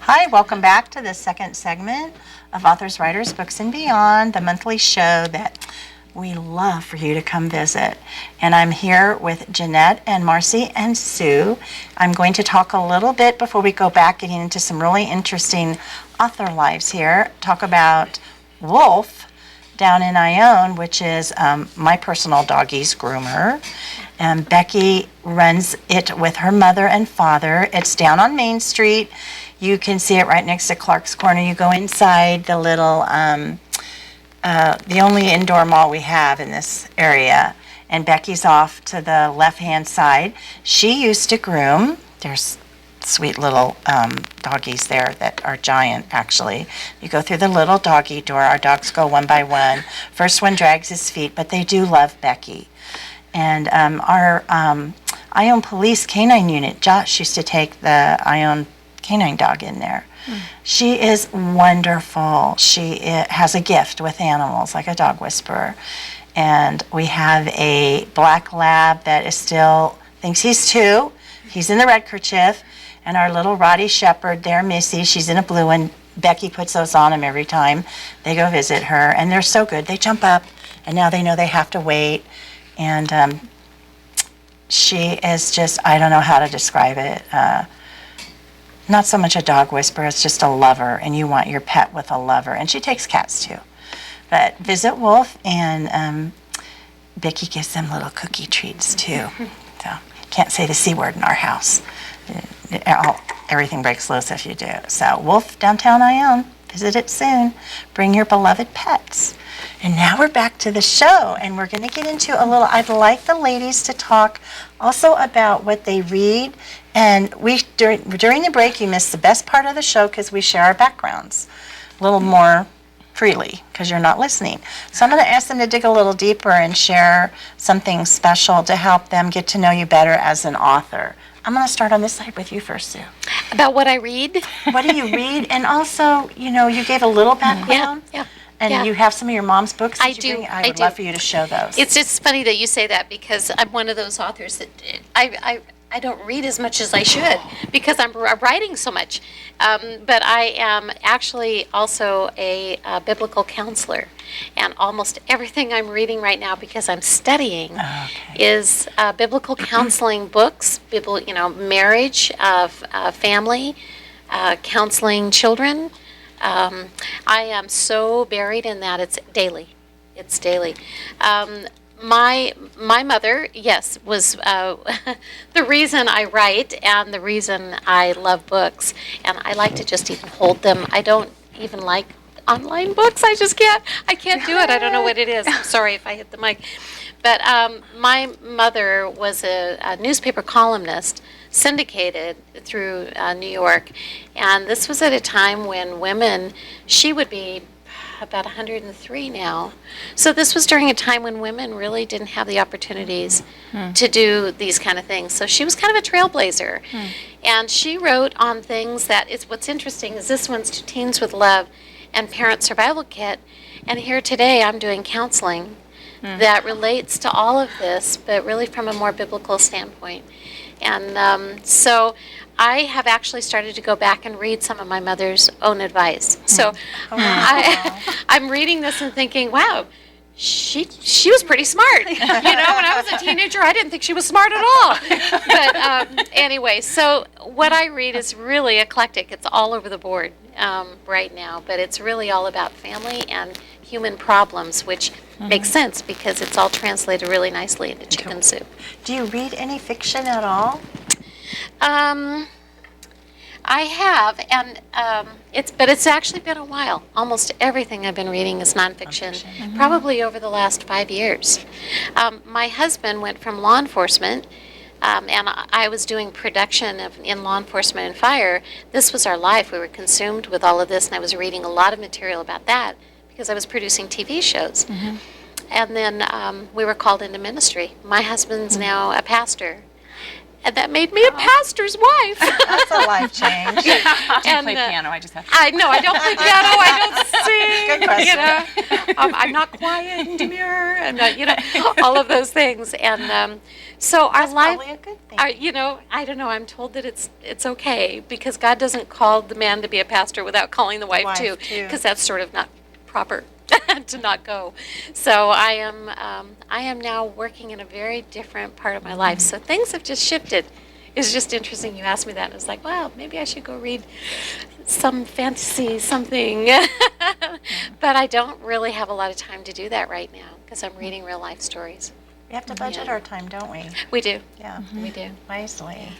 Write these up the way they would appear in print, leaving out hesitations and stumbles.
Hi, welcome back to the second segment of Authors, Writers, Books, and Beyond, the monthly show that we love for you to come visit. And I'm here with Jeanette and Marci and Sue. I'm going to talk a little bit before we go back, getting into some really interesting author lives here, talk about Wolf down in Ione, which is my personal doggy's groomer. And Becky runs it with her mother and father. It's down on Main Street. You can see it right next to Clark's Corner. You go inside the little, the only indoor mall we have in this area, and Becky's off to the left-hand side. She used to groom. There's sweet little doggies there that are giant, actually. You go through the little doggy door. Our dogs go one by one. First one drags his feet, but they do love Becky. And our Ione Police Canine Unit, Josh used to take the Ione canine dog in there. She is wonderful. She has a gift with animals, like a dog whisperer. And we have a black lab that is still, thinks he's 2. He's in the red kerchief. And our little Rottie Shepherd there, Missy, she's in a blue one. Becky puts those on him every time they go visit her. And they're so good. They jump up, and now they know they have to wait. And she is just, I don't know how to describe it. Not so much a dog whisperer, it's just a lover, and you want your pet with a lover. And she takes cats too. But visit Wolf, and Becky gives them little cookie treats too. So can't say the C word in our house. Everything breaks loose if you do. So Wolf, downtown Ione, visit it soon. Bring your beloved pets. And now we're back to the show, and we're going to get into a little, I'd like the ladies to talk also about what they read. And during the break, you missed the best part of the show because we share our backgrounds a little more freely because you're not listening. So I'm going to ask them to dig a little deeper and share something special to help them get to know you better as an author. I'm going to start on this side with you first, Sue. About what I read? What do you read? And also, you gave a little background. Yeah. And you have some of your mom's books that I you do. bring? I would love for you to show those. It's just funny that you say that because I'm one of those authors that I don't read as much as I should because I'm writing so much. But I am actually also a biblical counselor. And almost everything I'm reading right now because I'm studying is biblical counseling books, marriage, family, counseling children. I am so buried in that it's daily. It's daily. My mother, yes, was the reason I write and the reason I love books. And I like to just even hold them. I don't even like online books. I can't do it. I don't know what it is. I'm sorry if I hit the mic. But my mother was a newspaper columnist, syndicated through New York. And this was at a time when women, she would be about 103 now. So this was during a time when women really didn't have the opportunities to do these kind of things. So she was kind of a trailblazer. And she wrote on things that is what's interesting is this one's To Teens with Love and Parent Survival Kit. And here today I'm doing counseling that relates to all of this, but really from a more biblical standpoint. And so I have actually started to go back and read some of my mother's own advice. So I'm reading this and thinking, wow, she was pretty smart. When I was a teenager, I didn't think she was smart at all. But anyway, so what I read is really eclectic. It's all over the board right now, but it's really all about family and human problems, which makes sense because it's all translated really nicely into Chicken Soup. Do you read any fiction at all? I have, and it's actually been a while. Almost everything I've been reading is nonfiction, probably over the last 5 years. My husband went from law enforcement, and I was doing production in law enforcement and fire. This was our life. We were consumed with all of this, and I was reading a lot of material about that because I was producing TV shows. And then we were called into ministry. My husband's now a pastor. and that made me a pastor's wife. That's a life change. Do you And, play piano? I just have to. I know I don't play piano. I don't sing. Good question. You know, I'm not quiet and demure, and you know, all of those things. And so our life, Probably a good thing. you know, I don't know. I'm told that it's okay because God doesn't call the man to be a pastor without calling the wife too, because that's sort of not proper to not go. So I am now working in a very different part of my life. So things have just shifted. It's just interesting you asked me that. And it's like, well, maybe I should go read some fantasy something. But I don't really have a lot of time to do that right now because I'm reading real life stories. We have to budget our time, don't we? We do. Yeah. We do. Wisely.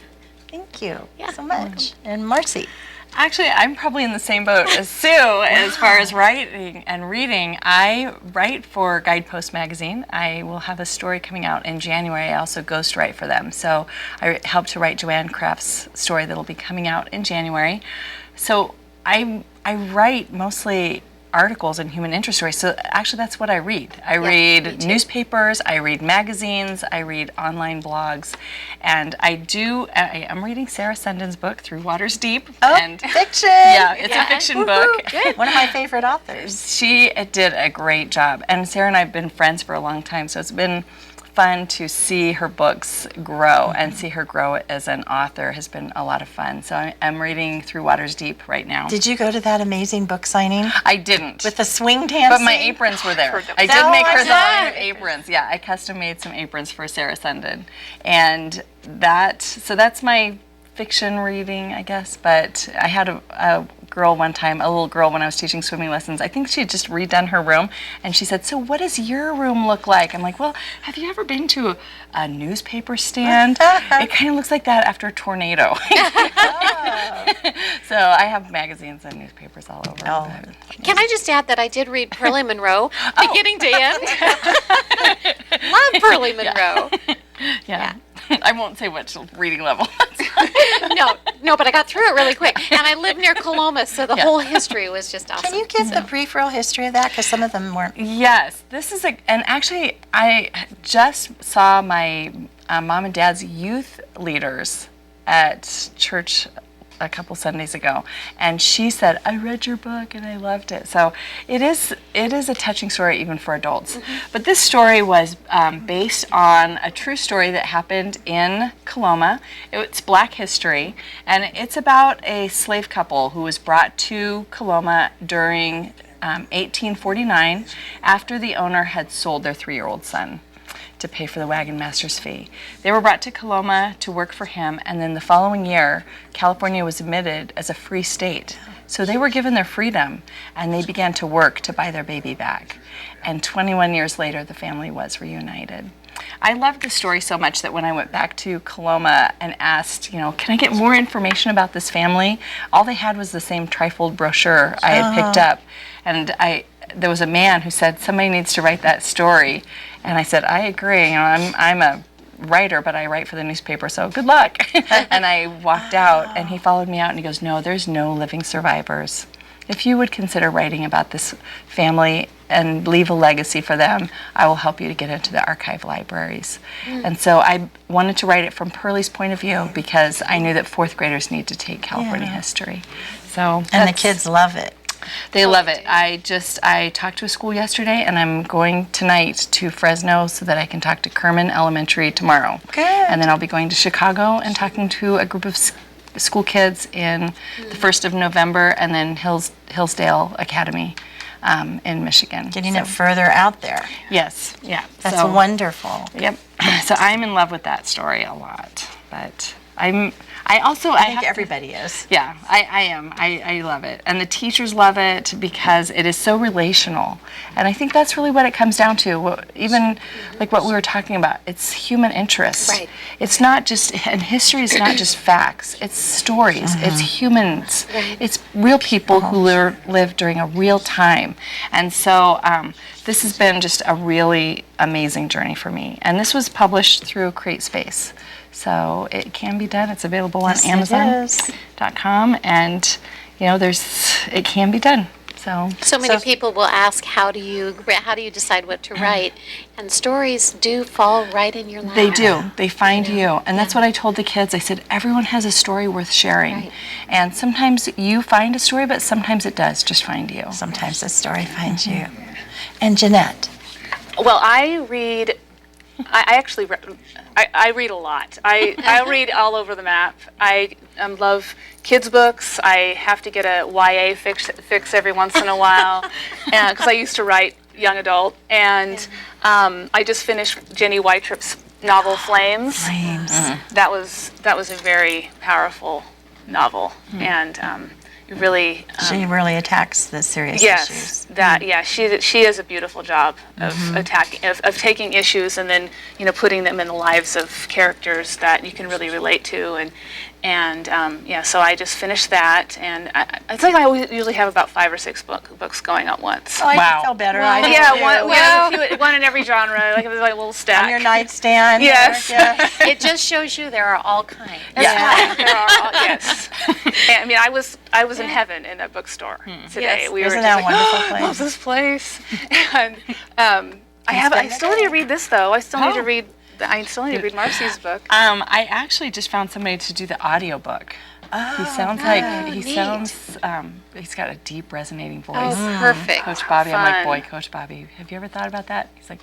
Thank you Yeah, so much. And Marci. Actually, I'm probably in the same boat as Sue as far as writing and reading. I write for Guidepost magazine. I will have a story coming out in January. I also ghostwrite for them. So I helped to write Joanne Craft's story that will be coming out in January. So I write mostly articles and human interest stories. So actually that's what I read. I me read too. newspapers, I read magazines, I read online blogs, and I am reading Sarah Sundin's book, Through Waters Deep. Oh, and fiction. yeah, it's a Yeah. fiction Woohoo, book. good. One of my favorite authors. She did a great job. And Sarah and I have been friends for a long time, so it's been fun to see her books grow and see her grow as an author has been a lot of fun. So I'm reading Through Waters Deep right now. Did you go to that amazing book signing I didn't. with the swing dancing? But my aprons were there. I did Oh, make her I the line saw of aprons. Yeah, I custom made some aprons for Sarah Sundin. And that's my fiction reading, I guess. But I had a girl one time, a little girl when I was teaching swimming lessons. I think she had just redone her room. And she said, "So what does your room look like?" I'm like, "Well, have you ever been to a newspaper stand? It kind of looks like that after a tornado." So I have magazines and newspapers all over. Oh. but- Can I just add that I did read Pearlie Monroe beginning to end? Love Pearlie Monroe. Yeah. I won't say which reading level. No, but I got through it really quick. And I live near Coloma, so the Yeah. whole history was just awesome. Can you give the brief real history of that? Because some of them weren't. Yes, this is and actually I just saw my mom and dad's youth leaders at church a couple Sundays ago, and she said, "I read your book and I loved it." So it is a touching story even for adults. But this story was based on a true story that happened in Coloma. It's Black history, and it's about a slave couple who was brought to Coloma during 1849 after the owner had sold their 3-year-old son to pay for the wagon master's fee. They were brought to Coloma to work for him, and then the following year, California was admitted as a free state. So they were given their freedom, and they began to work to buy their baby back. And 21 years later, the family was reunited. I loved the story so much that when I went back to Coloma and asked, can I get more information about this family? All they had was the same trifold brochure I had picked up. And there was a man who said, "Somebody needs to write that story." And I said, "I agree. I'm a writer, but I write for the newspaper, so good luck." And I walked out, and he followed me out, and he goes, "No, there's no living survivors. If you would consider writing about this family and leave a legacy for them, I will help you to get into the archive libraries." And so I wanted to write it from Pearlie's point of view because I knew that 4th graders need to take California history. So And the kids love it. they love it. I talked to a school yesterday, and I'm going tonight to Fresno so that I can talk to Kerman Elementary tomorrow. Good. And then I'll be going to Chicago and talking to a group of school kids in the 1st of November, and then Hillsdale Academy in Michigan. Getting it further out there. Yes, yeah. That's So- wonderful. Yep. So I'm in love with that story a lot, but I I think everybody is. Yeah, I am. I love it. And the teachers love it because it is so relational. And I think that's really what it comes down to. Even like what we were talking about, it's human interest. Right. It's not just, and history is not just facts, it's stories, it's humans, it's real people who live during a real time. And so this has been just a really amazing journey for me. And this was published through CreateSpace. So it can be done. It's available on Yes, it is. Amazon.com, and it can be done. So many people will ask, how do you decide what to write? And stories do fall right in your lap. They do. They find you. And that's what I told the kids. I said, everyone has a story worth sharing. Right. And sometimes you find a story, but sometimes it does just find you. Sometimes the story finds you. And Jeanette. Well, I read. I actually I read a lot. I read all over the map. I love kids books. I have to get a YA fix every once in a while, because I used to write young adult. And I just finished Jenny Whitetrip's novel Flames. Flames. That was a very powerful novel, and it really. She really attacks the serious Yes, issues. she does a beautiful job of of taking issues and then putting them in the lives of characters that you can really relate to, and so I just finished that, and I think I usually have about 5 or 6 books going at once. Oh, I Wow. feel better. Wow. I do too. One in every genre, like a little stack. On your nightstand. Yes. There, yeah. It just shows you there are all kinds. Yeah, there are yes. And, I mean, I was in heaven in that bookstore today. Yes. We were Isn't just that a like, wonderful I place? love this place. And I still need to read this though. I still need to read Marci's book. I actually just found somebody to do the audiobook. He sounds he's got a deep resonating voice. Oh, perfect. Coach Bobby, I'm like, Fun. boy, Coach Bobby, have you ever thought about that? He's like,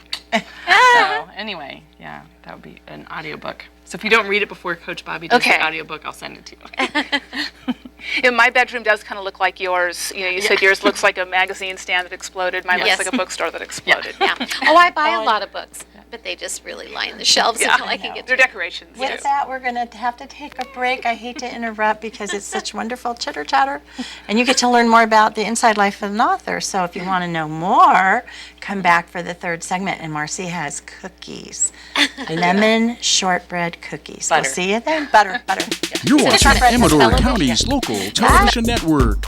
so anyway, yeah, that would be an audiobook. So if you don't read it before Coach Bobby does Okay. the audiobook, I'll send it to you. My bedroom does kind of look like yours. You said yours looks like a magazine stand that exploded. Mine Yes. looks like a bookstore that exploded. Yeah. Oh, I buy a lot of books, but they just really line the shelves until I can get They're to decorations. With too. that, we're going to have to take a break. I hate to interrupt because it's such wonderful chitter chatter. And you get to learn more about the inside life of an author. So if you want to know more, come back for the 3rd segment. And Marci has cookies. Lemon shortbread cookies. Butter. We'll see you then. Butter. You're watching Shortbread has Amador television. County's local television network,